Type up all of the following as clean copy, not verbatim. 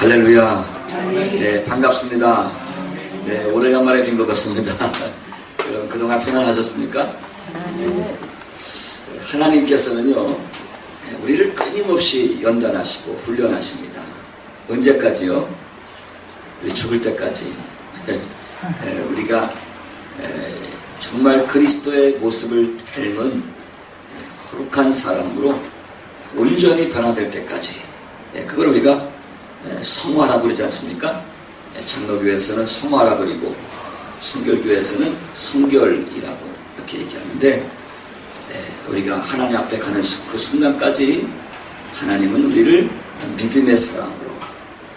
할렐루야. 네, 반갑습니다. 네, 오래간만에 뵌 것 같습니다. 그럼 그동안 편안하셨습니까? 네, 하나님께서는요, 우리를 끊임없이 연단하시고 훈련하십니다. 언제까지요? 우리 죽을 때까지. 우리가 정말 그리스도의 모습을 닮은 거룩한 사람으로 온전히 변화될 때까지. 그걸 우리가 성화라고 그러지 않습니까? 장로교에서는 성화라고 그리고 성결교에서는 성결이라고 이렇게 얘기하는데, 우리가 하나님 앞에 가는 그 순간까지 하나님은 우리를 믿음의 사람으로,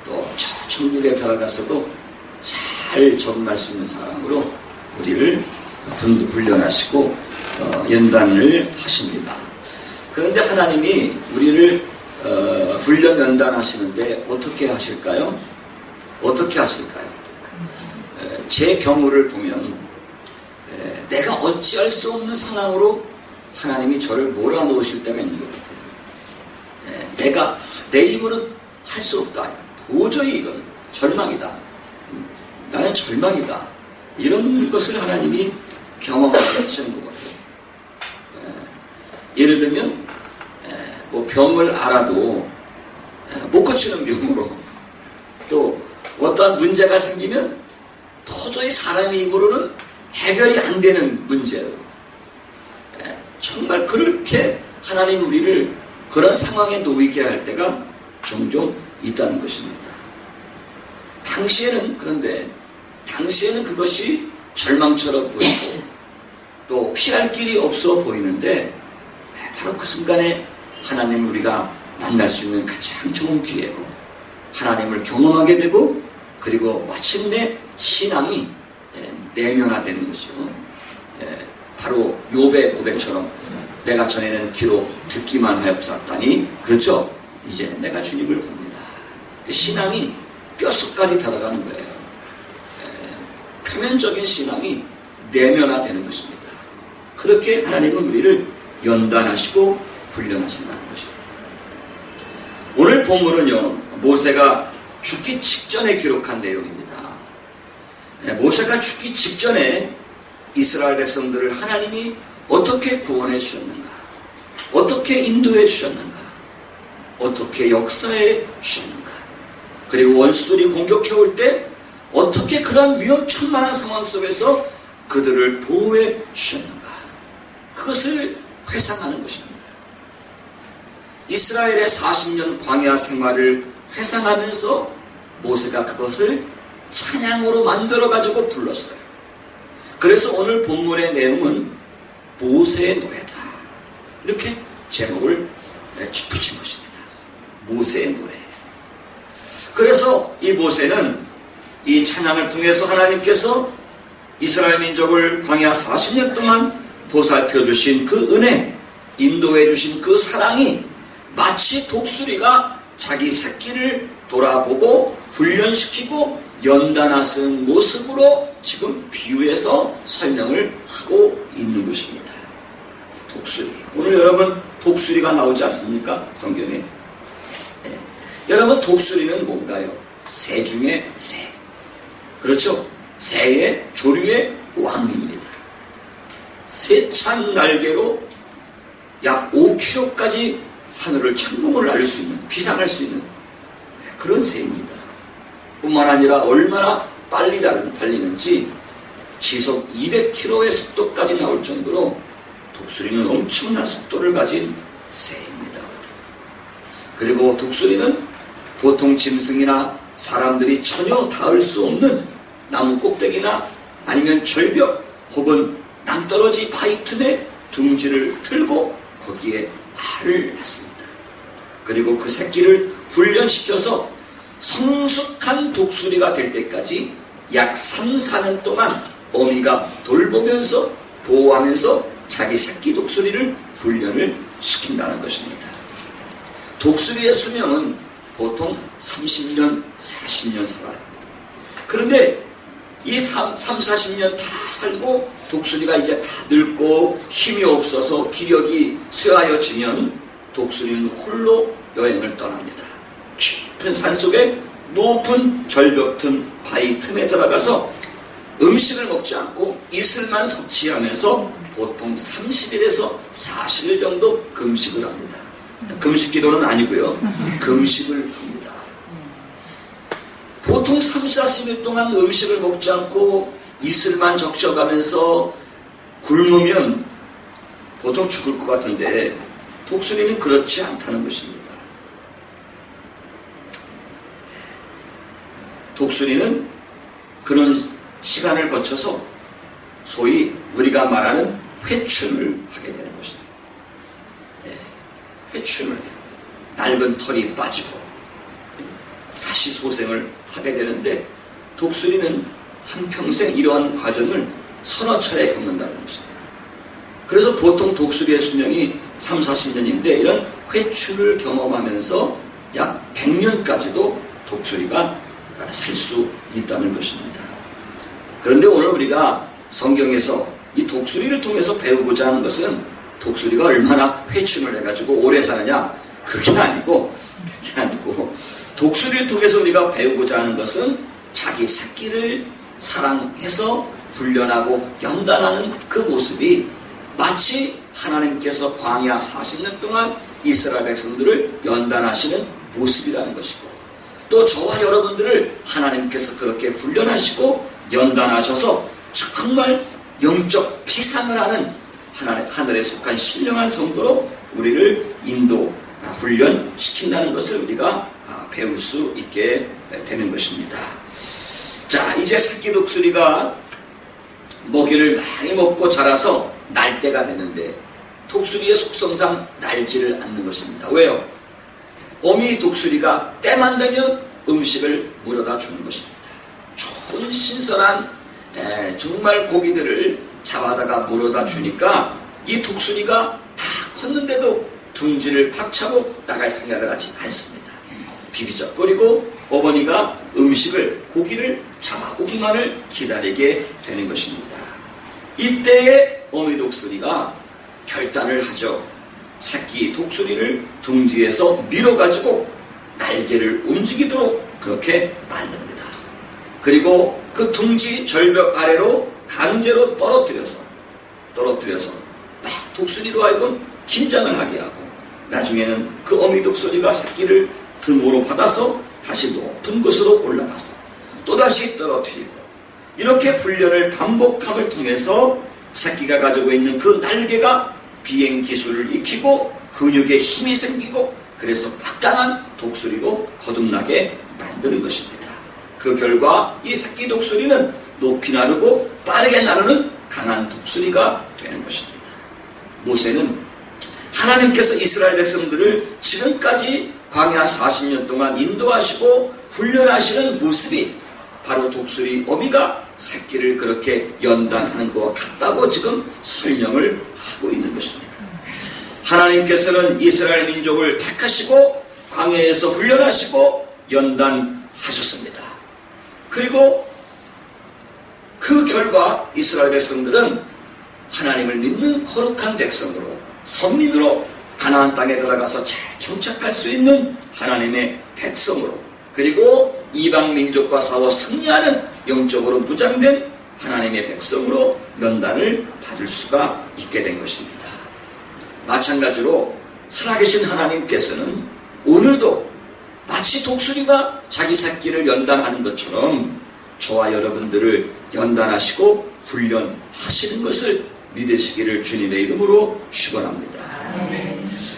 또 저 천국에 살아가서도 잘 적응할 수 있는 사람으로 우리를 훈련하시고 연단을 하십니다. 그런데 하나님이 우리를 훈련 연단하시는데 어떻게 하실까요? 어떻게 하실까요? 제 경우를 보면 내가 어찌할 수 없는 상황으로 하나님이 저를 몰아넣으실 때가 있는 것 같아요. 내가 내 힘으로는 할 수 없다. 도저히 이건 절망이다. 나는 절망이다. 이런 것을 하나님이 경험하게 하시는 것 같아요. 예를 들면 뭐 병을 알아도 못 고치는 병으로, 또 어떠한 문제가 생기면 도저히 사람의 입으로는 해결이 안 되는 문제로, 정말 그렇게 하나님이 우리를 그런 상황에 놓이게 할 때가 종종 있다는 것입니다. 그런데 당시에는 그것이 절망처럼 보이고 또 피할 길이 없어 보이는데, 바로 그 순간에 하나님을 우리가 만날 수 있는 가장 좋은 기회고, 하나님을 경험하게 되고, 그리고 마침내 신앙이 내면화되는 것이고, 바로 욥의 고백처럼 내가 전에는 귀로 듣기만 하였사오니, 그렇죠? 이제는 내가 주님을 봅니다. 신앙이 뼛속까지 들어가는 거예요. 표면적인 신앙이 내면화되는 것입니다. 그렇게 하나님은 우리를 연단하시고 훈련하신다는 것입니다. 오늘 본문은요, 모세가 죽기 직전에 기록한 내용입니다. 모세가 죽기 직전에 이스라엘 백성들을 하나님이 어떻게 구원해 주셨는가, 어떻게 인도해 주셨는가, 어떻게 역사해 주셨는가, 그리고 원수들이 공격해 올 때 어떻게 그러한 위험천만한 상황 속에서 그들을 보호해 주셨는가, 그것을 회상하는 것입니다. 이스라엘의 40년 광야 생활을 회상하면서 모세가 그것을 찬양으로 만들어가지고 불렀어요. 그래서 오늘 본문의 내용은 모세의 노래다, 이렇게 제목을 붙인 것입니다. 모세의 노래. 그래서 이 모세는 이 찬양을 통해서 하나님께서 이스라엘 민족을 광야 40년 동안 보살펴 주신 그 은혜, 인도해 주신 그 사랑이 마치 독수리가 자기 새끼를 돌아보고 훈련시키고 연단하는 모습으로 지금 비유해서 설명을 하고 있는 것입니다. 독수리. 오늘 여러분 독수리가 나오지 않습니까? 성경에. 여러분 독수리는 뭔가요? 새 중에 새. 그렇죠? 새의 조류의 왕입니다. 세찬 날개로 약 5km까지 하늘을 창공을 날릴 수 있는, 비상할 수 있는 그런 새입니다. 뿐만 아니라 얼마나 빨리 달리는지 시속 200km의 속도까지 나올 정도로 독수리는 엄청난 속도를 가진 새입니다. 그리고 독수리는 보통 짐승이나 사람들이 전혀 닿을 수 없는 나무 꼭대기나 아니면 절벽 혹은 낭떠러지 바위 틈에 둥지를 틀고 거기에 알을 낳습니다. 그리고 그 새끼를 훈련시켜서 성숙한 독수리가 될 때까지 약 3, 4년 동안 어미가 돌보면서 보호하면서 자기 새끼 독수리를 훈련을 시킨다는 것입니다. 독수리의 수명은 보통 30년, 40년 살아요. 그런데 이 40년 다 살고 독수리가 이제 다 늙고 힘이 없어서 기력이 쇠하여지면 독수리는 홀로 여행을 떠납니다. 깊은 산속에 높은 절벽 틈 바위 틈에 들어가서 음식을 먹지 않고 이슬만 섭취하면서 보통 30일에서 40일 정도 금식을 합니다. 금식 기도는 아니고요. 금식을 합니다. 보통 30, 40일 동안 음식을 먹지 않고 이슬만 적셔가면서 굶으면 보통 죽을 것 같은데 독수리는 그렇지 않다는 것입니다. 독수리는 그런 시간을 거쳐서 소위 우리가 말하는 회춘을 하게 되는 것입니다. 회춘을 해요. 낡은 털이 빠지고 다시 소생을 하게 되는데 독수리는 한평생 이러한 과정을 서너 차례 겪는다는 것입니다. 그래서 보통 독수리의 수명이 3, 40년인데 이런 회춘을 경험하면서 약 100년까지도 독수리가 살 수 있다는 것입니다. 그런데 오늘 우리가 성경에서 이 독수리를 통해서 배우고자 하는 것은 독수리가 얼마나 회춘을 해가지고 오래 사느냐 그게 아니고 독수리를 통해서 우리가 배우고자 하는 것은 자기 새끼를 사랑해서 훈련하고 연단하는 그 모습이 마치 하나님께서 광야 40년 동안 이스라엘 백성들을 연단하시는 모습이라는 것이고 또 저와 여러분들을 하나님께서 그렇게 훈련하시고 연단하셔서 정말 영적 피상을 하는 하늘에 속한 신령한 성도로 우리를 인도 훈련시킨다는 것을 우리가 배울 수 있게 되는 것입니다. 자, 이제 새끼 독수리가 먹이를 많이 먹고 자라서 날 때가 되는데 독수리의 속성상 날지를 않는 것입니다. 왜요? 어미 독수리가 때만 되면 음식을 물어다 주는 것입니다. 좋은 신선한 정말 고기들을 잡아다가 물어다 주니까 이 독수리가 다 컸는데도 둥지를 박차고 나갈 생각을 하지 않습니다. 비비적거리고 어머니가 음식을 고기를 잡아오기만을 기다리게 되는 것입니다. 이때에 어미 독수리가 결단을 하죠. 새끼 독수리를 둥지에서 밀어가지고 날개를 움직이도록 그렇게 만듭니다. 그리고 그 둥지 절벽 아래로 강제로 떨어뜨려서 막 독수리로 하여금 긴장을 하게 하고 나중에는 그 어미 독수리가 새끼를 등으로 받아서 다시 높은 곳으로 올라가서 또다시 떨어뜨리고 이렇게 훈련을 반복함을 통해서 새끼가 가지고 있는 그 날개가 비행 기술을 익히고 근육에 힘이 생기고 그래서 막강한 독수리로 거듭나게 만드는 것입니다. 그 결과 이 새끼 독수리는 높이 나르고 빠르게 나르는 강한 독수리가 되는 것입니다. 모세는 하나님께서 이스라엘 백성들을 지금까지 광야 40년 동안 인도하시고 훈련하시는 모습이 바로 독수리 어미가 새끼를 그렇게 연단하는 것과 같다고 지금 설명을 하고 있는 것입니다. 하나님께서는 이스라엘 민족을 택하시고 광야에서 훈련하시고 연단하셨습니다. 그리고 그 결과 이스라엘 백성들은 하나님을 믿는 거룩한 백성으로 선민으로 가나안 땅에 들어가서 잘 정착할 수 있는 하나님의 백성으로 그리고 이방 민족과 싸워 승리하는 영적으로 무장된 하나님의 백성으로 연단을 받을 수가 있게 된 것입니다. 마찬가지로 살아계신 하나님께서는 오늘도 마치 독수리가 자기 새끼를 연단하는 것처럼 저와 여러분들을 연단하시고 훈련하시는 것을 믿으시기를 주님의 이름으로 축원합니다.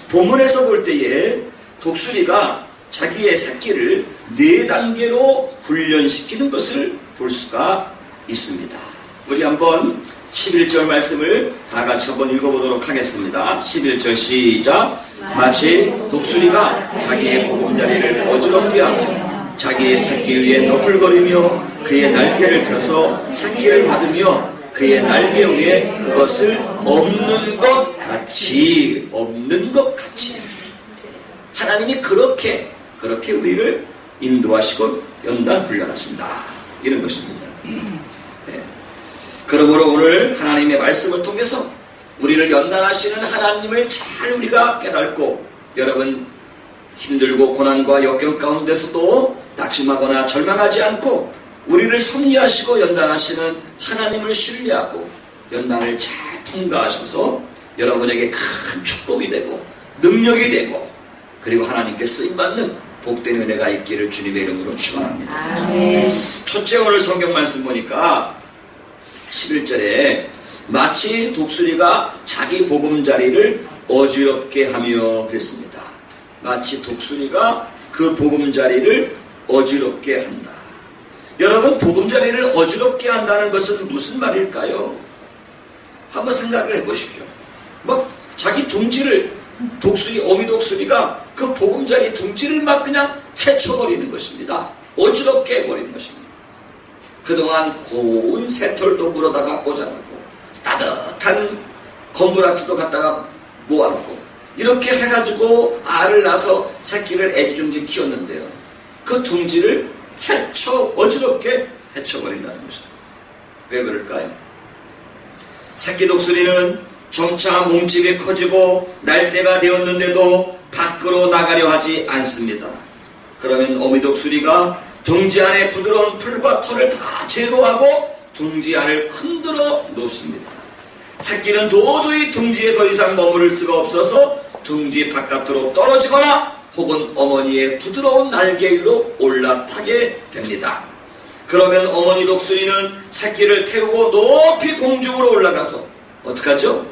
본문에서 볼 때에 독수리가 자기의 새끼를 4단계로 훈련시키는 것을 볼 수가 있습니다. 우리 한번 11절 말씀을 다 같이 한번 읽어보도록 하겠습니다. 11절 시작. 마치 독수리가 자기의 보금자리를 어지럽게 하고 자기의 새끼 위에 너풀거리며 그의 날개를 펴서 새끼를 받으며 그의 날개 위에 그것을 없는 것 같이 하나님이 그렇게 우리를 인도하시고 연단 훈련하신다 이런 것입니다. 그러므로 오늘 하나님의 말씀을 통해서 우리를 연단하시는 하나님을 잘 우리가 깨닫고 여러분 힘들고 고난과 역경 가운데서도 나 낙심하거나 절망하지 않고 우리를 섭리하시고 연단하시는 하나님을 신뢰하고 연단을 잘 통과하셔서 여러분에게 큰 축복이 되고 능력이 되고 그리고 하나님께 쓰임받는 복된 은혜가 있기를 주님의 이름으로 축원합니다. 아멘. 첫째, 오늘 성경 말씀 보니까 11절에 마치 독수리가 자기 보금자리를 어지럽게 하며 그랬습니다. 마치 독수리가 그 보금자리를 어지럽게 한다. 여러분, 보금자리를 어지럽게 한다는 것은 무슨 말일까요? 한번 생각을 해보십시오. 자기 둥지를 어미독수리가 그 보금자리 둥지를 막 그냥 헤쳐버리는 것입니다. 어지럽게 해버리는 것입니다. 그동안 고운 새털도 물어다가 꽂아놓고 따뜻한 건부라치도 갖다가 모아놓고 이렇게 해가지고 알을 낳아서 새끼를 애지중지 키웠는데요. 그 둥지를 어지럽게 헤쳐버린다는 것입니다. 왜 그럴까요? 새끼 독수리는 점차 몸집이 커지고 날때가 되었는데도 밖으로 나가려 하지 않습니다. 그러면 어미독수리가 둥지 안에 부드러운 풀과 털을 다 제거하고 둥지 안을 흔들어 놓습니다. 새끼는 도저히 둥지에 더 이상 머무를 수가 없어서 둥지 바깥으로 떨어지거나 혹은 어머니의 부드러운 날개 위로 올라타게 됩니다. 그러면 어머니 독수리는 새끼를 태우고 높이 공중으로 올라가서 어떡하죠?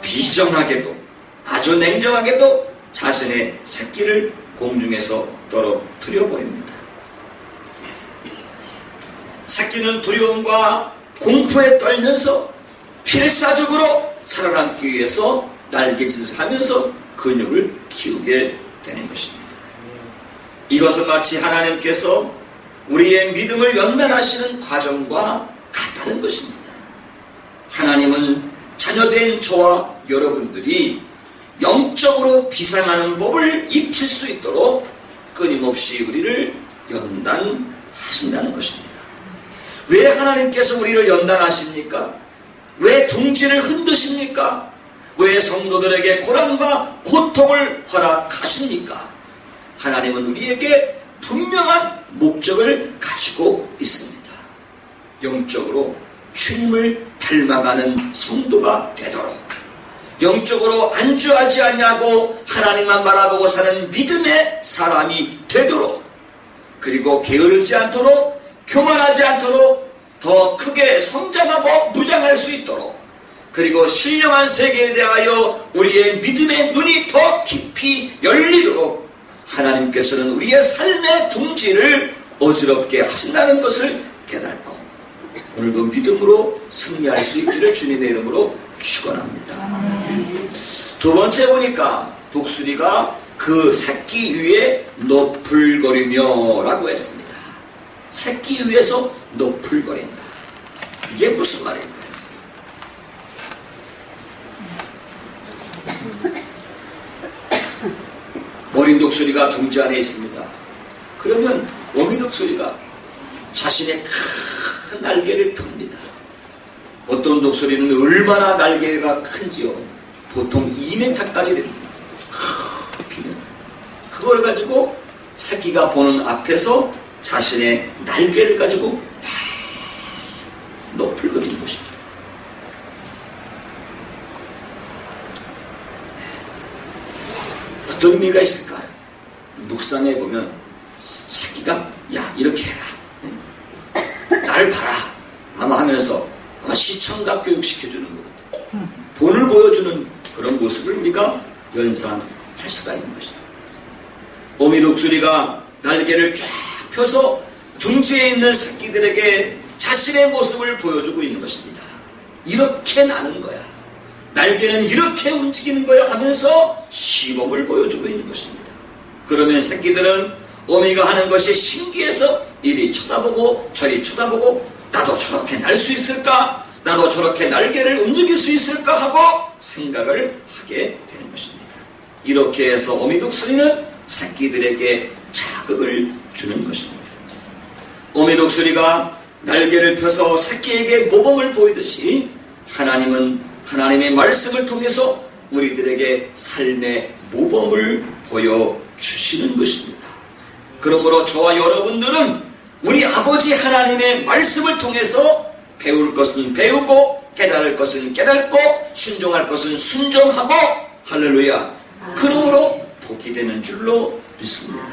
비정하게도 아주 냉정하게도 자신의 새끼를 공중에서 떨어뜨려 버립니다. 새끼는 두려움과 공포에 떨면서 필사적으로 살아남기 위해서 날개짓을 하면서 근육을 키우게 되는 것입니다. 이것은 마치 하나님께서 우리의 믿음을 연단하시는 과정과 같다는 것입니다. 하나님은 자녀된 저와 여러분들이 영적으로 비상하는 법을 익힐 수 있도록 끊임없이 우리를 연단하신다는 것입니다. 왜 하나님께서 우리를 연단하십니까? 왜 둥지를 흔드십니까? 왜 성도들에게 고난과 고통을 허락하십니까? 하나님은 우리에게 분명한 목적을 가지고 있습니다. 영적으로 주님을 닮아가는 성도가 되도록, 영적으로 안주하지 아니하고 하나님만 바라보고 사는 믿음의 사람이 되도록, 그리고 게으르지 않도록, 교만하지 않도록, 더 크게 성장하고 무장할 수 있도록, 그리고 신령한 세계에 대하여 우리의 믿음의 눈이 더 깊이 열리도록 하나님께서는 우리의 삶의 둥지를 어지럽게 하신다는 것을 깨닫고 오늘도 믿음으로 승리할 수 있기를 주님의 이름으로 축원합니다. 두 번째 보니까 독수리가 그 새끼 위에 너풀거리며 라고 했습니다. 새끼 위에서 너풀거린다. 이게 무슨 말일까요? 어린 독수리가 둥지 안에 있습니다. 그러면 어미 독수리가 자신의 큰 날개를 펴니다. 어떤 독수리는 얼마나 날개가 큰지요? 보통 2m까지 됩니다. 피면 그걸 가지고 새끼가 보는 앞에서 자신의 날개를 가지고 너풀거리는 것입니다. 어떤 의미가 있을까요? 묵상해 보면 새끼가 야 이렇게 해라, 날 봐라 아마 하면서 아마 시청각 교육시켜주는 것 같아요. 본을 보여주는 그런 모습을 우리가 연상할 수가 있는 것입니다. 어미 독수리가 날개를 쫙 펴서 둥지에 있는 새끼들에게 자신의 모습을 보여주고 있는 것입니다. 이렇게 나는 거야, 날개는 이렇게 움직이는 거야 하면서 시범을 보여주고 있는 것입니다. 그러면 새끼들은 어미가 하는 것이 신기해서 이리 쳐다보고 저리 쳐다보고 나도 저렇게 날 수 있을까? 나도 저렇게 날개를 움직일 수 있을까? 하고 생각을 하게 되는 것입니다. 이렇게 해서 어미 독수리는 새끼들에게 자극을 주는 것입니다. 어미 독수리가 날개를 펴서 새끼에게 모범을 보이듯이 하나님은 하나님의 말씀을 통해서 우리들에게 삶의 모범을 보여주시는 것입니다. 그러므로 저와 여러분들은 우리 아버지 하나님의 말씀을 통해서 배울 것은 배우고 깨달을 것은 깨닫고 순종할 것은 순종하고 할렐루야. 그러므로 복이 되는 줄로 믿습니다.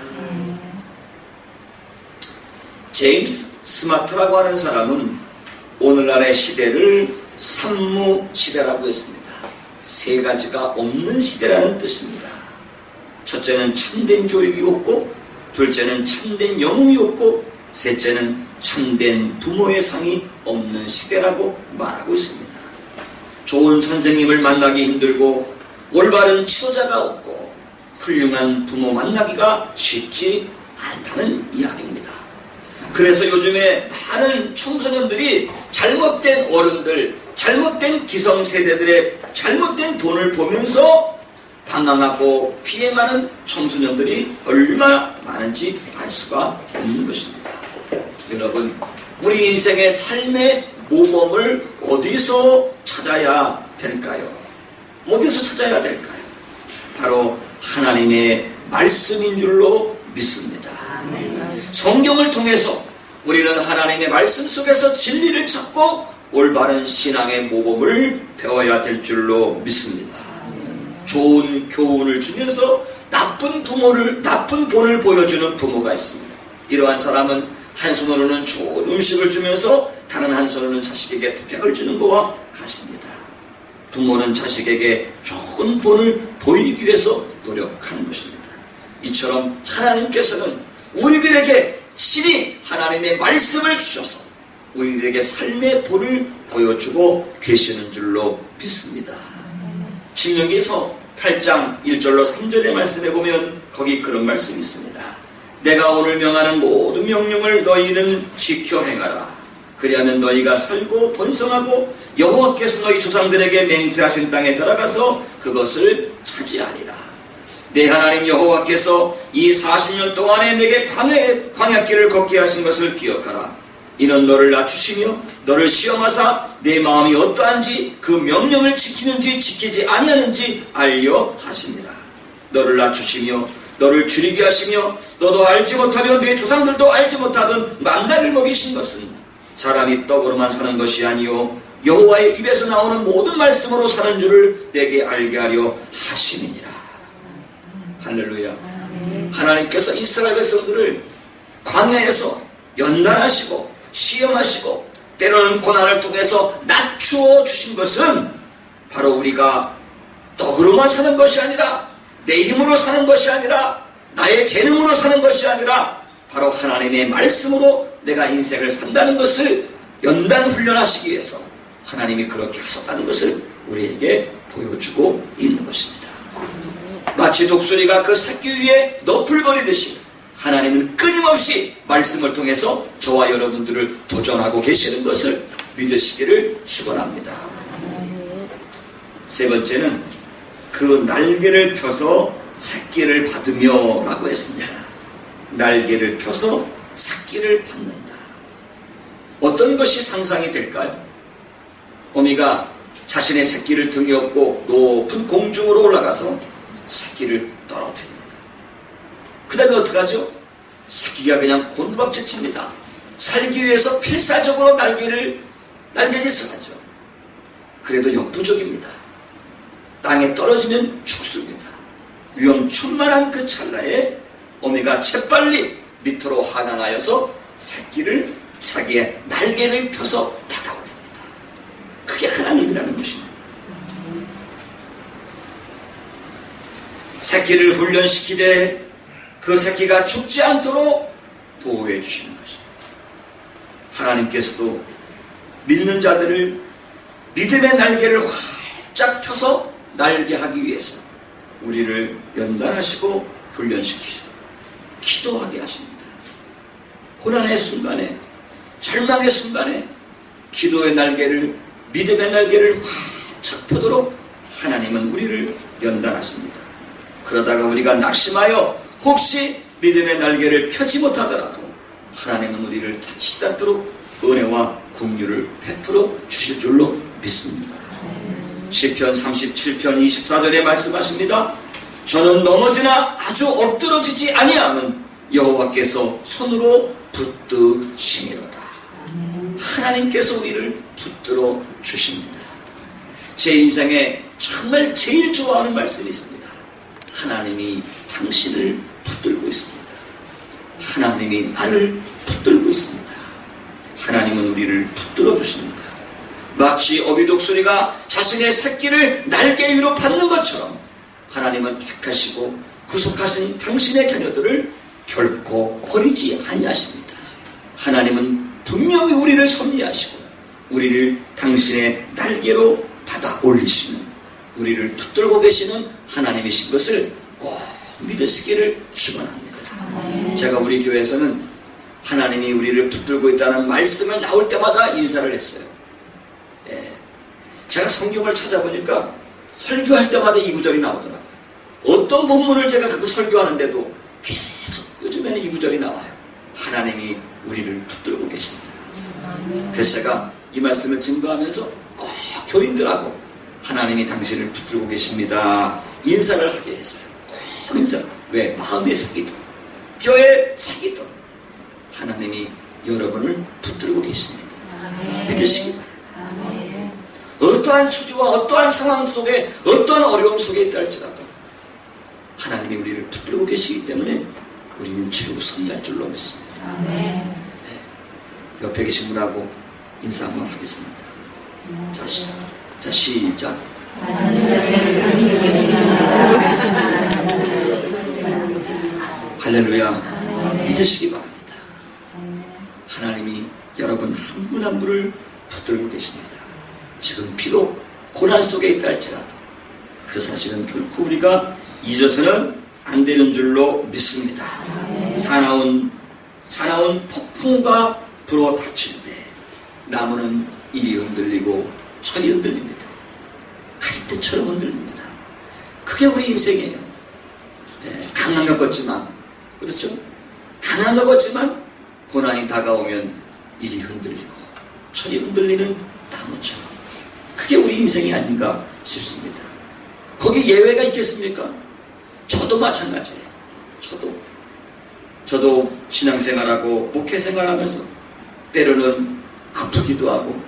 제임스 스마트라고 하는 사람은 오늘날의 시대를 산무 시대라고 했습니다. 세 가지가 없는 시대라는 뜻입니다. 첫째는 참된 교육이 없고, 둘째는 참된 영웅이 없고, 셋째는 참된 부모의 상이 없는 시대라고 말하고 있습니다. 좋은 선생님을 만나기 힘들고 올바른 치료자가 없고 훌륭한 부모 만나기가 쉽지 않다는 이야기입니다. 그래서 요즘에 많은 청소년들이 잘못된 어른들, 잘못된 기성세대들의 잘못된 본을 보면서 방황하고 피해가는 청소년들이 얼마나 많은지 알 수가 없는 것입니다. 여러분, 우리 인생의 삶의 모범을 어디서 찾아야 될까요? 어디서 찾아야 될까요? 바로 하나님의 말씀인 줄로 믿습니다. 성경을 통해서 우리는 하나님의 말씀 속에서 진리를 찾고 올바른 신앙의 모범을 배워야 될 줄로 믿습니다. 좋은 교훈을 주면서 나쁜 본을 보여주는 부모가 있습니다. 이러한 사람은 한 손으로는 좋은 음식을 주면서 다른 한 손으로는 자식에게 독약을 주는 것과 같습니다. 부모는 자식에게 좋은 본을 보이기 위해서 노력하는 것입니다. 이처럼 하나님께서는 우리들에게 신이 하나님의 말씀을 주셔서 우리들에게 삶의 본을 보여주고 계시는 줄로 믿습니다. 신명기서 8장 1절로 3절의 말씀에 보면 거기 그런 말씀이 있습니다. 내가 오늘 명하는 모든 명령을 너희는 지켜 행하라. 그리하면 너희가 살고 번성하고 여호와께서 너희 조상들에게 맹세하신 땅에 들어가서 그것을 차지하리라. 내 하나님 여호와께서 이 40년 동안에 내게 광야길을 걷게 하신 것을 기억하라. 이는 너를 낮추시며 너를 시험하사 내 마음이 어떠한지 그 명령을 지키는지 지키지 아니하는지 알려 하시니라. 너를 낮추시며 너를 줄이게 하시며 너도 알지 못하며 네 조상들도 알지 못하던 만나를 먹이신 것은 사람이 떡으로만 사는 것이 아니요 여호와의 입에서 나오는 모든 말씀으로 사는 줄을 내게 알게 하려 하심이니라. 할렐루야. 하나님께서 이스라엘 백성들을 광야에서 연단하시고 시험하시고 때로는 고난을 통해서 낮추어 주신 것은 바로 우리가 떡으로만 사는 것이 아니라 내 힘으로 사는 것이 아니라 나의 재능으로 사는 것이 아니라 바로 하나님의 말씀으로 내가 인생을 산다는 것을 연단 훈련하시기 위해서 하나님이 그렇게 하셨다는 것을 우리에게 보여주고 있는 것입니다. 마치 독수리가 그 새끼 위에 너풀거리듯이 하나님은 끊임없이 말씀을 통해서 저와 여러분들을 도전하고 계시는 것을 믿으시기를 축원합니다. 세 번째는 그 날개를 펴서 새끼를 받으며 라고 했습니다. 날개를 펴서 새끼를 받는다. 어떤 것이 상상이 될까요? 어미가 자신의 새끼를 등에 업고 높은 공중으로 올라가서 새끼를 떨어뜨립니다. 그 다음에 어떡하죠? 새끼가 그냥 곤두박질 칩니다. 살기 위해서 필사적으로 날개짓을 하죠. 그래도 역부족입니다. 땅에 떨어지면 죽습니다. 위험천만한 그 찰나에 어미가 재빨리 밑으로 하강하여서 새끼를 자기의 날개를 펴서 받아올립니다. 그게 하나님이라는 것입니다. 새끼를 훈련시키되 그 새끼가 죽지 않도록 보호해 주시는 것입니다. 하나님께서도 믿는 자들을 믿음의 날개를 활짝 펴서 날게 하기 위해서 우리를 연단하시고 훈련시키시고 기도하게 하십니다. 고난의 순간에, 절망의 순간에 기도의 날개를, 믿음의 날개를 활짝 펴도록 하나님은 우리를 연단하십니다. 그러다가 우리가 낙심하여 혹시 믿음의 날개를 펴지 못하더라도 하나님은 우리를 다치지 않도록 은혜와 긍휼을 베풀어 주실 줄로 믿습니다. 시편 37편 24절에 말씀하십니다. 저는 넘어지나 아주 엎드러지지 아니하면 여호와께서 손으로 붙드시미로다. 하나님께서 우리를 붙들어 주십니다. 제 인생에 정말 제일 좋아하는 말씀이 있습니다. 하나님이 당신을 붙들고 있습니다. 하나님이 나를 붙들고 있습니다. 하나님은 우리를 붙들어 주십니다. 마치 어미 독수리가 자신의 새끼를 날개 위로 받는 것처럼 하나님은 택하시고 구속하신 당신의 자녀들을 결코 버리지 아니하십니다. 하나님은 분명히 우리를 섭리하시고 우리를 당신의 날개로 받아 올리시는, 우리를 붙들고 계시는 하나님이신 것을 꼭 믿으시기를 축원합니다. 제가 우리 교회에서는 하나님이 우리를 붙들고 있다는 말씀을 나올 때마다 인사를 했어요. 제가 성경을 찾아보니까 설교할 때마다 이 구절이 나오더라고요. 어떤 본문을 제가 갖고 설교하는데도 계속 요즘에는 이 구절이 나와요. 하나님이 우리를 붙들고 계신다. 그래서 제가 이 말씀을 증거하면서 꼭 교인들하고 하나님이 당신을 붙들고 계십니다 인사를 하게 했어요. 꼭 인사를. 왜? 마음에 새기도록, 뼈에 새기도록 하나님이 여러분을 붙들고 계십니다. 믿으시기 바랍니다. 어떠한 처지와 어떠한 상황 속에, 어떠한 어려움 속에 있다 할지라도 하나님이 우리를 붙들고 계시기 때문에 우리는 최고 승리할 줄로 믿습니다. 옆에 계신 분하고 인사 한번 하겠습니다. 자, 시작. 할렐루야. 믿으시기 바랍니다. 하나님이 여러분 한 분 한 분을 붙들고 계십니다. 지금 비록 고난 속에 있다 할지라도 그 사실은 결코 우리가 잊어서는 안 되는 줄로 믿습니다. 사나운 폭풍과 불어 닥칠 때 나무는 이리 흔들리고 저리 흔들립니다. 갈대처럼 흔들립니다. 그게 우리 인생이에요. 강한 것 같지만, 그렇죠? 강한 것 같지만 고난이 다가오면 이리 흔들리고 저리 흔들리는 나무처럼, 그게 우리 인생이 아닌가 싶습니다. 거기 예외가 있겠습니까? 저도 마찬가지예요. 저도 신앙생활하고 목회생활하면서 때로는 아프기도 하고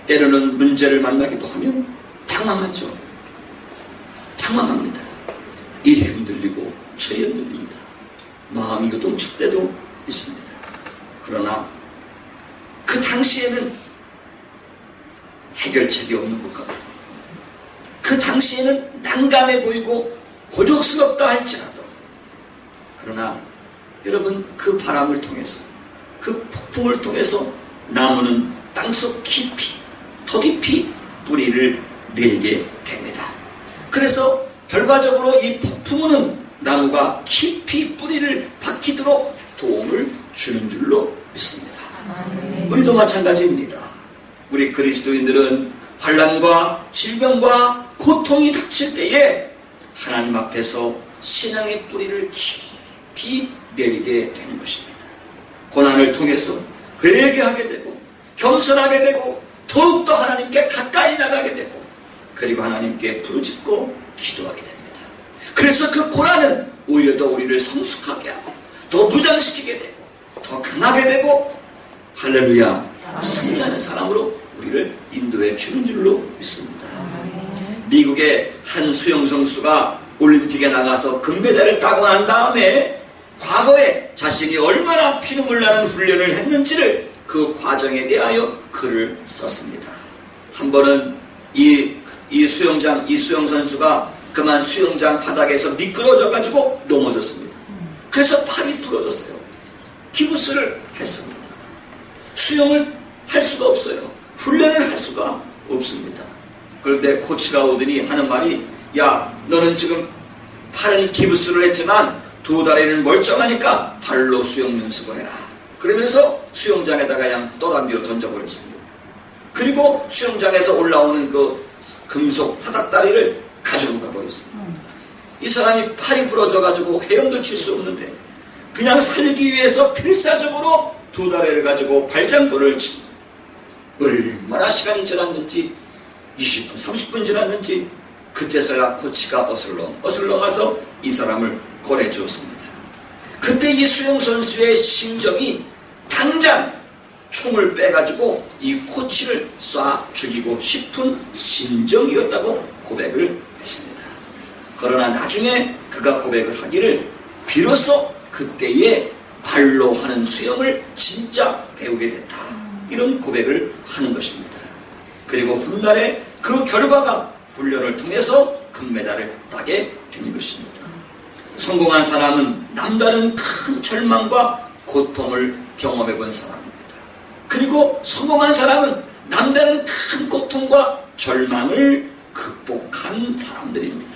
때로는 문제를 만나기도 하면 당황하죠. 당황합니다. 이리 흔들리고 저리 흔들립니다. 마음이 요동칠 때도 있습니다. 그러나 그 당시에는 해결책이 없는 것 같고 그 당시에는 난감해 보이고 곤욕스럽다 할지라도, 그러나 여러분 그 바람을 통해서, 그 폭풍을 통해서 나무는 땅속 깊이, 더 깊이 뿌리를 내게 됩니다. 그래서 결과적으로 이 폭풍은 나무가 깊이 뿌리를 박히도록 도움을 주는 줄로 믿습니다. 우리도 마찬가지입니다. 우리 그리스도인들은 환난과 질병과 고통이 닥칠 때에 하나님 앞에서 신앙의 뿌리를 깊이 내리게 되는 것입니다. 고난을 통해서 회개하게 되고 겸손하게 되고 더욱더 하나님께 가까이 나가게 되고 그리고 하나님께 부르짖고 기도하게 됩니다. 그래서 그 고난은 오히려 더 우리를 성숙하게 하고 더 무장시키게 되고 더 강하게 되고 할렐루야 승리하는 사람으로 우리를 인도해 주는 줄로 믿습니다. 미국의 한 수영 선수가 올림픽에 나가서 금메달을 따고 난 다음에 과거에 자신이 얼마나 피눈물 나는 훈련을 했는지를 그 과정에 대하여 글을 썼습니다. 한 번은 이 수영 선수가 그만 수영장 바닥에서 미끄러져 가지고 넘어졌습니다. 그래서 팔이 부러졌어요. 기부스를 했습니다. 수영을 할 수가 없어요. 훈련을 할 수가 없습니다. 그런데 코치가 오더니 하는 말이, 야, 너는 지금 팔은 기부스를 했지만 두 다리는 멀쩡하니까 발로 수영 연습을 해라. 그러면서 수영장에다가 그냥 떠담비로 던져버렸습니다. 그리고 수영장에서 올라오는 그 금속 사닥다리를 가지고 가버렸습니다. 이 사람이 팔이 부러져가지고 헤엄도 칠 수 없는데 그냥 살기 위해서 필사적으로 두 다리를 가지고 발장구를 치 얼마나 시간이 지났는지 20분 30분 지났는지 그때서야 코치가 어슬렁 와서 이 사람을 꺼내주었습니다. 그때 이 수영선수의 심정이 당장 총을 빼가지고 이 코치를 쏴 죽이고 싶은 심정이었다고 고백을 했습니다. 그러나 나중에 그가 고백을 하기를 비로소 그때의 발로 하는 수영을 진짜 배우게 됐다. 이런 고백을 하는 것입니다. 그리고 훗날에 그 결과가 훈련을 통해서 금메달을 따게 된 것입니다. 성공한 사람은 남다른 큰 절망과 고통을 경험해 본 사람입니다. 그리고 성공한 사람은 남다른 큰 고통과 절망을 극복한 사람들입니다.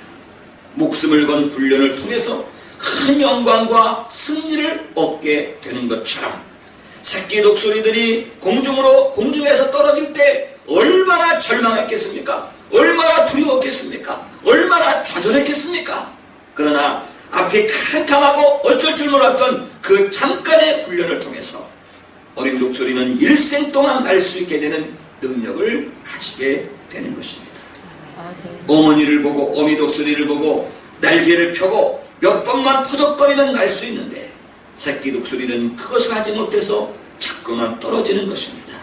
목숨을 건 훈련을 통해서 큰 영광과 승리를 얻게 되는 것처럼 새끼 독수리들이 공중에서 떨어질 때 얼마나 절망했겠습니까? 얼마나 두려웠겠습니까? 얼마나 좌절했겠습니까? 그러나 앞이 캄캄하고 어쩔 줄 몰랐던 그 잠깐의 훈련을 통해서 어린 독수리는 일생 동안 날 수 있게 되는 능력을 가지게 되는 것입니다. 어머니를 보고 어미 독수리를 보고 날개를 펴고 몇 번만 퍼덕거리면 날 수 있는데 새끼 독수리는 그것을 하지 못해서 자꾸만 떨어지는 것입니다.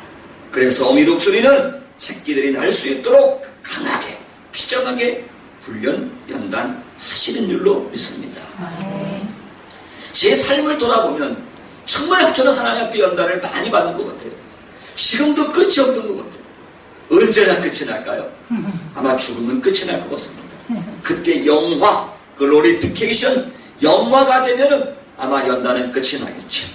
그래서 어미 독수리는 새끼들이 날 수 있도록 강하게 피정하게 훈련 연단하시는 줄로 믿습니다. 제 삶을 돌아보면 정말 저는 하나님 앞에 연단을 많이 받는 것 같아요. 지금도 끝이 없는 것 같아요. 언제나 끝이 날까요? 아마 죽으면 끝이 날 것 같습니다. 그때 영화, 글로리피케이션, 영화가 되면은 아마 연단은 끝이 나겠죠.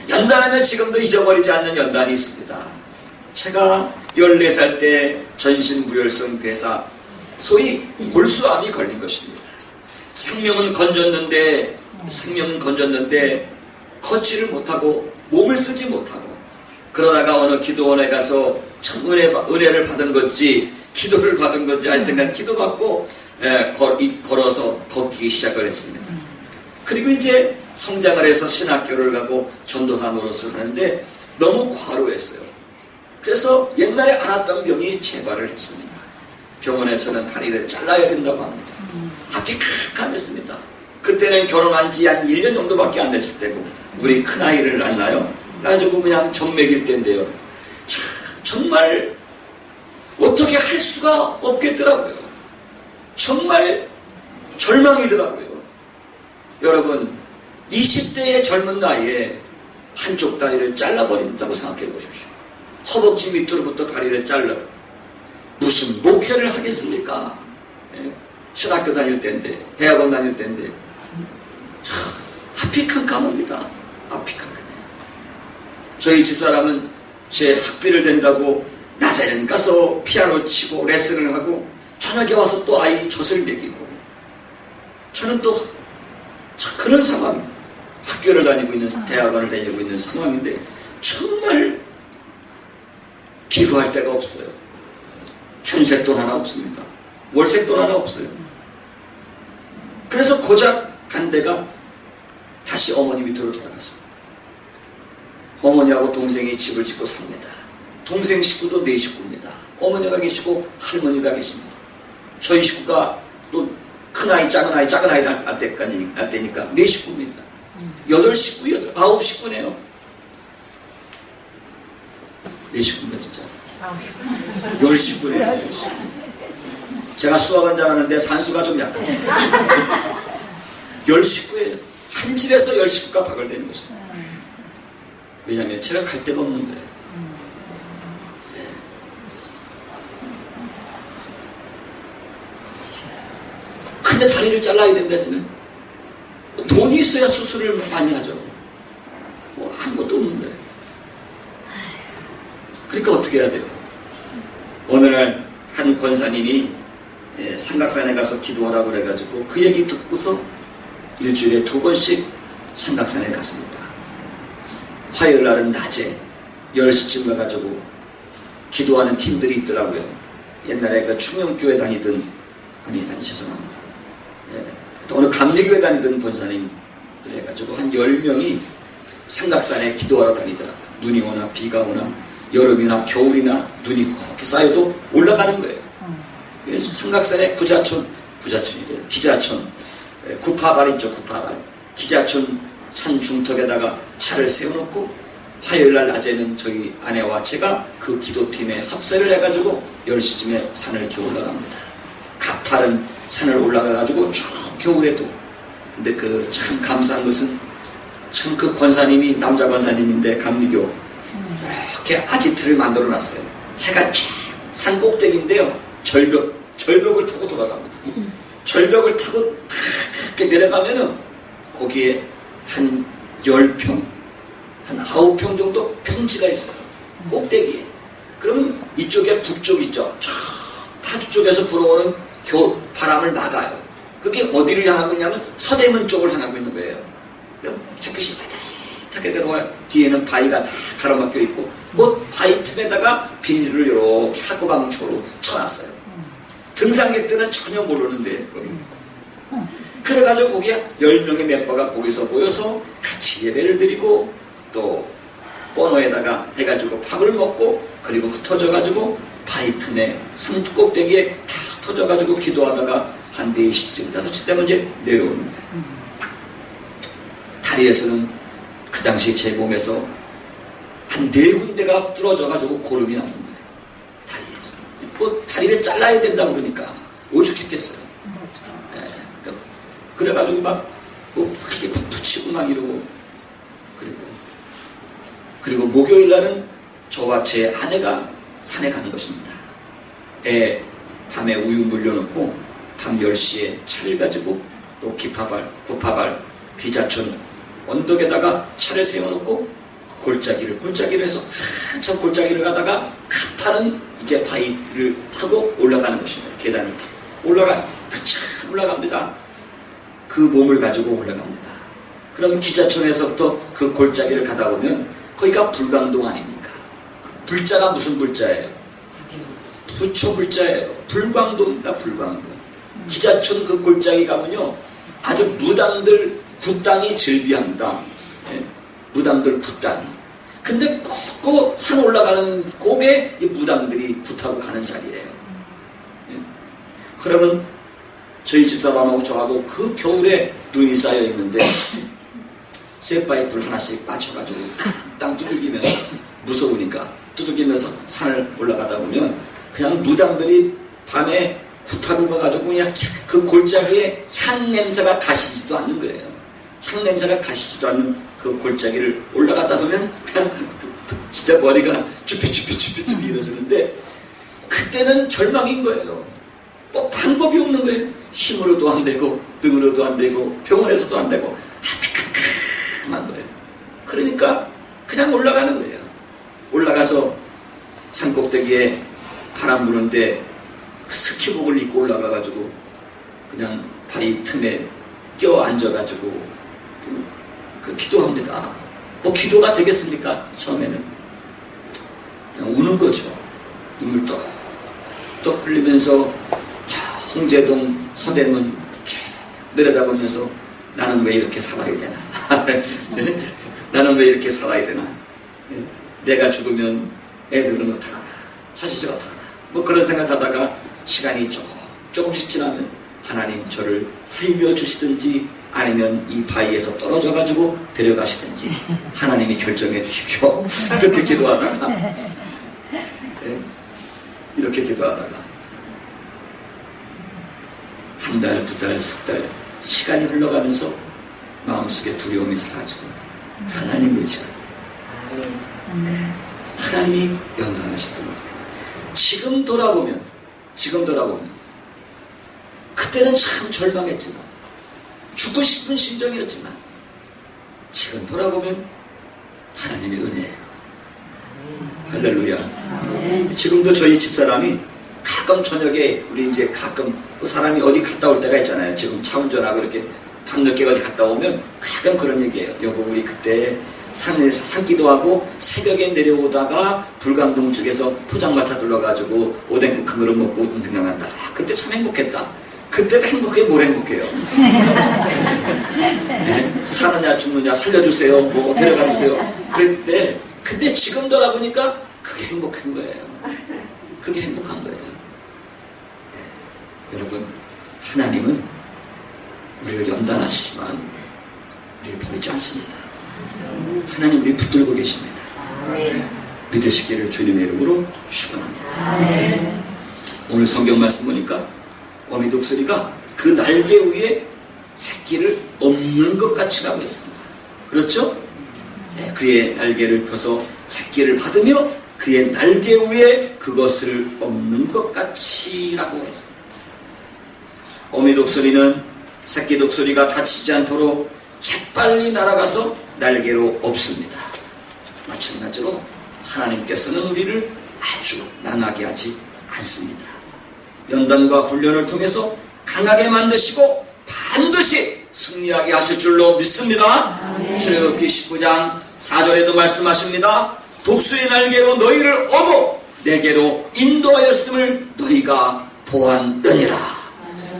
연단하면 지금도 잊어버리지 않는 연단이 있습니다. 제가 14살 때 전신부혈성 괴사, 소위 골수암이 걸린 것입니다. 생명은 건졌는데 걷지를 못하고 몸을 쓰지 못하고 그러다가 어느 기도원에 가서 참 은혜를 받은 건지 기도를 받은 건지 하여튼간 기도받고 걸어서 걷기 시작을 했습니다. 그리고 이제 성장을 해서 신학교를 가고 전도사 노릇을 하는데 너무 과로했어요. 그래서 옛날에 앓았던 병이 재발을 했습니다. 병원에서는 다리를 잘라야 된다고 합니다. 앞이 캄캄했습니다. 그때는 결혼한 지 한 1년 정도밖에 안 됐을 때고 우리 큰아이를 낳나요? 가지고 그냥 젖 먹일 때인데요. 정말 어떻게 할 수가 없겠더라고요. 정말 절망이더라고요. 여러분 20대의 젊은 나이에 한쪽 다리를 잘라버린다고 생각해 보십시오. 허벅지 밑으로부터 다리를 잘라 무슨 목회를 하겠습니까? 신학교 다닐 때인데 대학원 다닐 때인데 앞이 캄캄합니다. 앞이 캄캄해요. 저희 집사람은 제 학비를 댄다고 낮에는 가서 피아노 치고 레슨을 하고 저녁에 와서 또 아이 젖을 먹이고 저는 또 그런 상황 학교를 다니고 있는 대학원을 다니고 있는 상황인데 정말 기도할 데가 없어요. 전세돈 하나 없습니다. 월세돈 하나 없어요. 그래서 고작 간 데가 다시 어머니 밑으로 돌아갔어요. 어머니하고 동생이 집을 짓고 삽니다. 동생 식구도 4식구입니다. 어머니가 계시고 할머니가 계십니다. 저희 식구가 또 큰아이 작은아이 날 때니까 4식구입니다. 8식구 9식구네요. 4식구입니다 진짜. 10식구네요. 제가 수학은 잘하는데 산수가 좀 약해요. 10식구예요. 한 집에서 10식구가 박을대는 것입니다. 왜냐하면 제가 갈 데가 없는 거예요. 근데 다리를 잘라야 된다는 거예요. 돈이 있어야 수술을 많이 하죠. 뭐 아무것도 없는 거예요. 그러니까 어떻게 해야 돼요? 어느 날 한 권사님이 삼각산에 가서 기도하라고 그래가지고 그 얘기 듣고서 일주일에 2번씩 삼각산에 갔습니다. 화요일 날은 낮에 10시쯤 가가지고 기도하는 팀들이 있더라고요. 옛날에 그 충영교회 다니던 아니 죄송합니다. 어느 감리교회 다니던 권사님들 해가지고 한 10명이 삼각산에 기도하러 다니더라고요. 눈이 오나 비가 오나 여름이나 겨울이나 눈이 그렇게 쌓여도 올라가는 거예요. 그래서 삼각산에 부자촌 부자촌이래. 기자촌. 구파발 있죠, 구파발. 기자촌 산 중턱에다가 차를 세워놓고 화요일날 낮에는 저희 아내와 제가 그 기도팀에 합세를 해가지고 10시쯤에 산을 이렇게 올라갑니다. 가파른 산을 올라가가지고 쭉 겨울에도. 근데 그 참 감사한 것은 참 그 권사님이 남자 권사님인데 감리교 이렇게 아지트를 만들어 놨어요. 해가 쫙 산 꼭대기인데요. 절벽을 타고 돌아갑니다. 절벽을 타고 이렇게 내려가면은 거기에 한 10평, 한 9평 정도 평지가 있어요. 꼭대기에. 그러면 이쪽에 북쪽 있죠. 저 파주 쪽에서 불어오는 바람을 막아요. 그게 어디를 향하고 있냐면 서대문 쪽을 향하고 있는 거예요. 그럼 햇빛이 따뜻하게 들어와요. 뒤에는 바위가 다 가로막혀 있고 그 바위 틈에다가 비닐을 이렇게 하구방초로 쳐놨어요. 등산객들은 전혀 모르는데 거기. 그래가지고 거기에 10명의 멤버가 거기서 모여서 같이 예배를 드리고 또 버너에다가 해가지고 밥을 먹고 그리고 흩어져가지고 바위 틈에 산 꼭대기에 다 흩어져가지고 기도하다가 한 4시쯤 5시 되면 이제 내려오는 거예요. 다리에서는 그 당시 제 몸에서 한 4군데가 뚫어져가지고 고름이 나는 거예요. 다리에서. 뭐 다리를 잘라야 된다고 그러니까 오죽했겠어요. 그래가지고 막, 이렇게 붙이고 막 이러고, 그리고 목요일 날은 저와 제 아내가 산에 가는 것입니다. 애 밤에 우유 물려놓고, 밤 10시에 차를 가지고, 또 구파발, 기자촌 언덕에다가 차를 세워놓고, 골짜기를 해서 한참 골짜기를 가다가, 가파른 이제 바위를 타고 올라가는 것입니다. 계단을 타고. 올라갑니다. 그 몸을 가지고 올라갑니다. 그럼 기자촌에서부터 그 골짜기를 가다 보면 거기가 불광동 아닙니까? 불자가 무슨 불자예요? 부초 불자예요. 불광동입니다. 불광동. 기자촌 그 골짜기 가면요 아주 무당들 굿당이 즐비합니다. 예? 무당들 굿당이. 근데 꼭 산 올라가는 곳에 이 무당들이 굿하고 가는 자리예요. 예? 그러면 저희 집사람하고 저하고 그 겨울에 눈이 쌓여 있는데 쇠파이프를 하나씩 맞춰가지고 땅 두들기면서 무서우니까 두들기면서 산을 올라가다 보면 그냥 무당들이 밤에 굿하고 가가지고 그냥 그 골짜기에 향 냄새가 가시지도 않는 거예요. 향 냄새가 가시지도 않는 그 골짜기를 올라가다 보면 그냥 진짜 머리가 쭈삐쭈삐 이러시는데 그때는 절망인 거예요. 뭐 방법이 없는 거예요. 힘으로도 안 되고 등으로도 안 되고 병원에서도 안 되고 한 거예요. 그러니까 그냥 올라가는 거예요. 올라가서 산꼭대기에 바람 부는데 스키복을 입고 올라가가지고 그냥 바위 틈에 껴앉아가지고 그 기도합니다. 뭐 기도가 되겠습니까? 처음에는 그냥 우는 거죠. 눈물 떡 흘리면서 홍제동 서대문 쭉 내려다보면서 나는 왜 이렇게 살아야 되나? 나는 왜 이렇게 살아야 되나? 내가 죽으면 애들은 어떡하나? 자식이 어떡하나? 뭐 그런 생각하다가 시간이 조금씩 지나면 하나님 저를 살려주시든지 아니면 이 바위에서 떨어져가지고 데려가시든지 하나님이 결정해 주십시오. 이렇게 기도하다가 이렇게 기도하다가 한 달, 2달, 3달 시간이 흘러가면서 마음속에 두려움이 사라지고 하나님 의지합니다. 하나님이 연단하셨던 겁니다. 지금 돌아보면 그때는 참 절망했지만 죽고 싶은 심정이었지만 지금 돌아보면 하나님의 은혜예요. 할렐루야. 지금도 저희 집사람이 가끔 저녁에 우리 이제 가끔 그 사람이 어디 갔다 올 때가 있잖아요. 지금 차 운전하고 이렇게 밤늦게 어디 갔다 오면 가끔 그런 얘기예요. 여보 우리 그때 산에서 산기도 하고 새벽에 내려오다가 불광동 쪽에서 포장마차 둘러가지고 오뎅국 큰 그릇 먹고 웃음 생각난다. 그때 참 행복했다. 그때가 행복해 뭘 행복해요. 네? 사느냐 죽느냐 살려주세요. 뭐 데려가주세요. 그랬는데 근데 지금 돌아보니까 그게 행복한 거예요. 그게 행복한 거예요. 네. 여러분 하나님은 우리를 연단하시지만 우리를 버리지 않습니다. 하나님 우리 붙들고 계십니다. 믿으시기를 주님의 이름으로 축원합니다. 오늘 성경 말씀 보니까 어미 독수리가 그 날개 위에 새끼를 엎는 것 같이라고 했습니다. 그렇죠? 네, 그의 날개를 펴서 새끼를 받으며 그의 날개 위에 그것을 엎는 것 같이라고 했습니다. 어미 독수리는 새끼 독수리가 다치지 않도록 재빨리 날아가서 날개로 엎습니다. 마찬가지로 하나님께서는 우리를 아주 난하게 하지 않습니다. 연단과 훈련을 통해서 강하게 만드시고 반드시 승리하게 하실 줄로 믿습니다. 출애굽기 19장 4절에도 말씀하십니다. 독수리 날개로 너희를 업어 내게로 인도하였음을 너희가 보았느니라.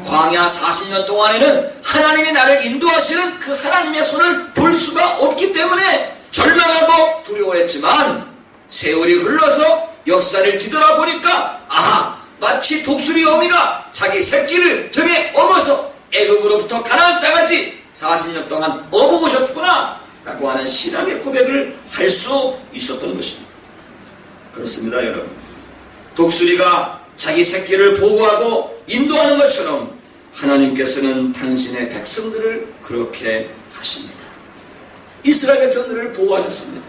광야 40년 동안에는 하나님이 나를 인도하시는 그 하나님의 손을 볼 수가 없기 때문에 절망하고 두려워했지만 세월이 흘러서 역사를 뒤돌아보니까 마치 독수리 어미가 자기 새끼를 등에 업어서 애굽으로부터 가나안 땅까지 40년 동안 업어오셨구나 라고 하는 신앙의 고백을 할 수 있었던 것입니다. 그렇습니다, 여러분. 독수리가 자기 새끼를 보호하고 인도하는 것처럼 하나님께서는 당신의 백성들을 그렇게 하십니다. 이스라엘 백성들을 보호하셨습니다.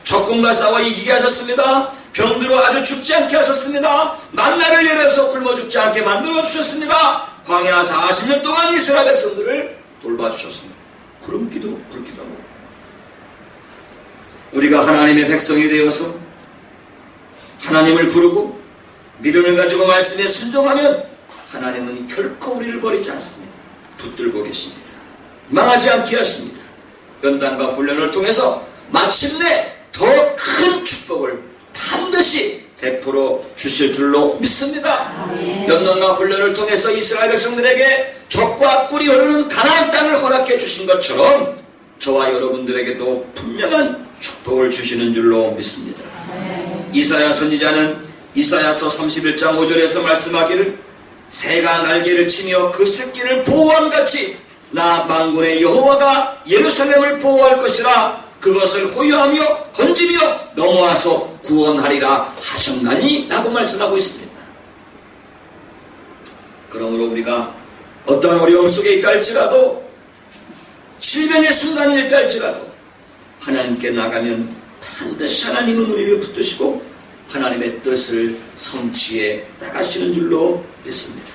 적군과 싸워 이기게 하셨습니다. 병들어 아주 죽지 않게 하셨습니다. 만나를 내려서 굶어 죽지 않게 만들어 주셨습니다. 광야 40년 동안 이스라엘 백성들을 돌봐주셨습니다. 구름기도 불기도 하고 우리가 하나님의 백성이 되어서 하나님을 부르고 믿음을 가지고 말씀에 순종하면 하나님은 결코 우리를 버리지 않습니다. 붙들고 계십니다. 망하지 않게 하십니다. 연단과 훈련을 통해서 마침내 더 큰 축복을 반드시 베풀어 주실 줄로 믿습니다. 연단과 훈련을 통해서 이스라엘 백성들에게 적과 꿀이 흐르는 가나안 땅을 허락해 주신 것처럼 저와 여러분들에게도 분명한 축복을 주시는 줄로 믿습니다. 이사야 선지자는 이사야서 31장 5절에서 말씀하기를 새가 날개를 치며 그 새끼를 보호함같이 나 만군의 여호와가 예루살렘을 보호할 것이라 그것을 호유하며 건지며 넘어와서 구원하리라 하셨나니 라고 말씀하고 있습니다. 그러므로 우리가 어떤 어려움 속에 있다 할지라도 질병의 순간이 있다 할지라도 하나님께 나가면 반드시 하나님은 우리를 붙드시고 하나님의 뜻을 성취해 나가시는 줄로 믿습니다.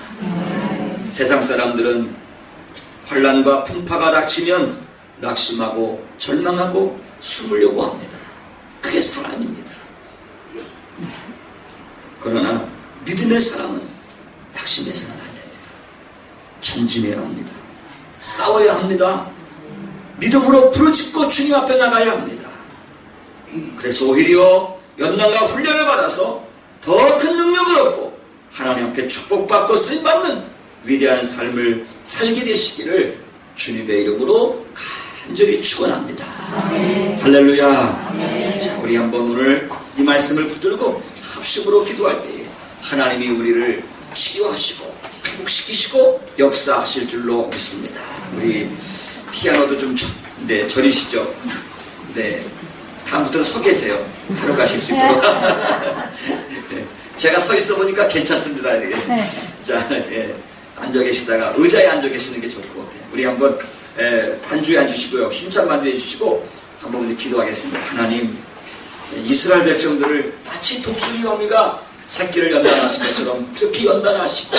세상 사람들은 환난과 풍파가 닥치면 낙심하고 절망하고 숨으려고 합니다. 그게 사람입니다. 그러나 믿음의 사람은 낙심해서는 안 됩니다. 전진해야 합니다. 싸워야 합니다. 믿음으로 부르짖고 주님 앞에 나가야 합니다. 그래서 오히려 연단과 훈련을 받아서 더 큰 능력을 얻고 하나님 앞에 축복받고 쓰임받는 위대한 삶을 살게 되시기를 주님의 이름으로 간절히 축원합니다. 할렐루야. 자, 우리 한번 오늘 이 말씀을 붙들고 합심으로 기도할 때에 하나님이 우리를 치유하시고 회복시키시고 역사하실 줄로 믿습니다. 우리 피아노도 좀 저리시죠. 네, 다음부터는 서 계세요. 바로 가실 수 있도록. 네, 제가 서 있어 보니까 괜찮습니다. 네. 자, 앉아 계시다가 의자에 앉아 계시는 게 좋을 것 같아요. 우리 한번 반주에 앉으시고요. 힘찬 반주 해주시고 한번 우리 기도하겠습니다. 하나님, 이스라엘 백성들을 마치 독수리 어미가 새끼를 연단하신 것처럼 그렇게 연단하시고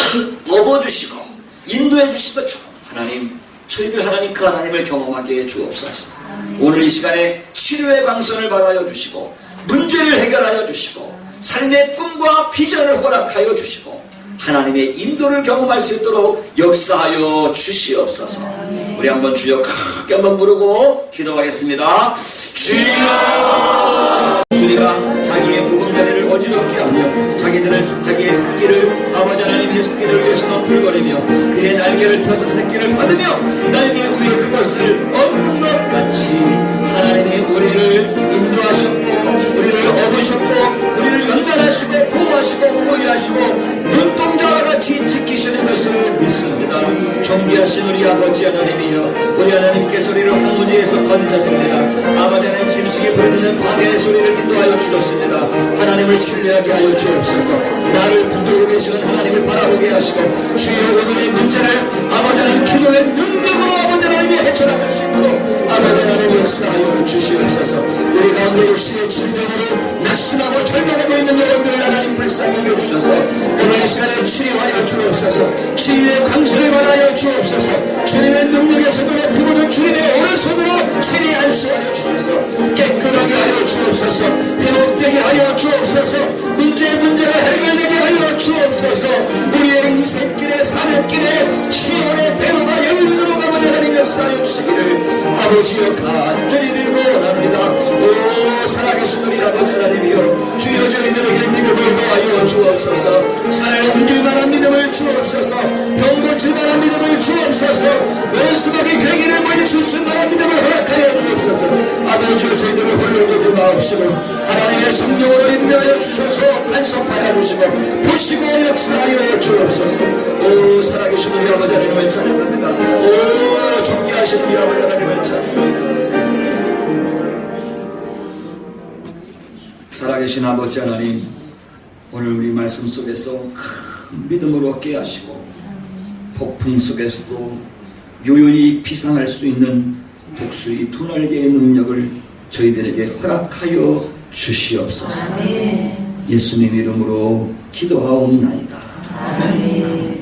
업어주시고 인도해 주신 것처럼 하나님, 저희들 하나님 그 하나님을 경험하게 해 주옵소서. 오늘 이 시간에 치료의 광선을 받아여 주시고 문제를 해결하여 주시고 삶의 꿈과 비전을 허락하여 주시고 하나님의 인도를 경험할 수 있도록 역사하여 주시옵소서. 우리 한번 주여 크게 한번 부르고 기도하겠습니다. 주여. 수리가 자기의 보금자리를 어지럽게 하며 자기의 새끼를 아버지 하나님의 새끼를 위해서 너풀거리며 그의 날개를 펴서 새끼를 받으며 날개 위에 그것을 얹는 것 같이 하나님이 우리를 인도하셨고 우리를 업으셨고 우리를 연단하시고 보호하시고 보호하시고 눈동자와 같이 지키시는 것을 믿습니다. 전능하신 우리 아버지 하나님이여, 우리 하나님께서 우리를 황무지에서 건졌습니다. 아버지 하나님 짐승이 부르는 광야의 소리를 인도하여 주셨습니다. 하나님을 신뢰하게 하여 주옵소서. 나를 붙들고 계시는 하나님을 바라보게 하시고, 주여 오늘의 문제를 아버지 하나님 기도의 능력으로 아버지 하나님이 헤쳐나갈 수 있도록 아버지 하나님 역사하여 주시옵소서. 우리 가운데 육신의 질병으로 낙심하고 절망하고 있는 여러분들 하나님 불쌍히 여겨주셔서 오늘 이 시간에 치료하여 주옵소서. 치유의 광선을 받아여 주옵소서. 주님의 능력에서도 높이보는 주님의 오른손으로 신이 안수하여 주셔서 깨끗하게 하여 주옵소서. 회복되게 하여 주옵소서. 문제가 해결되게 하여 주옵소서. 우리의 인생길에 사명길에 시온의 배로가 열리도록 아버지 하나님 역사하여 주시기를 아버지여 간절히 빌고 원합니다. 오 살아계신 우리 아버지 하나님이여, 주여 저희들에게 믿음을 더하여 주옵소서. 산을 옮길 만한 믿음을 주옵소서. 병 고칠 만한 믿음을 주옵소서. 원수막이 괴기를 물리칠 수 있는 만한 믿음을 허락하여 주옵소서. 아버지여 저희들을 홀로 두지 마옵시고 하나님의 성령으로 인도하여 주셔서 반석하여 주시고 보시고 역사하여 주옵소서. 오 살아계신 우리 아버지 하나님을 찬양합니다. 오 존귀하신 우리 아버지 하나님을 찬양합니다. 살아계신 아버지 하나님, 오늘 우리 말씀 속에서 큰 믿음을 얻게 하시고 폭풍 속에서도 유연히 비상할 수 있는 독수리 두 날개의 능력을 저희들에게 허락하여 주시옵소서. 예수님 이름으로 기도하옵나이다. 아멘.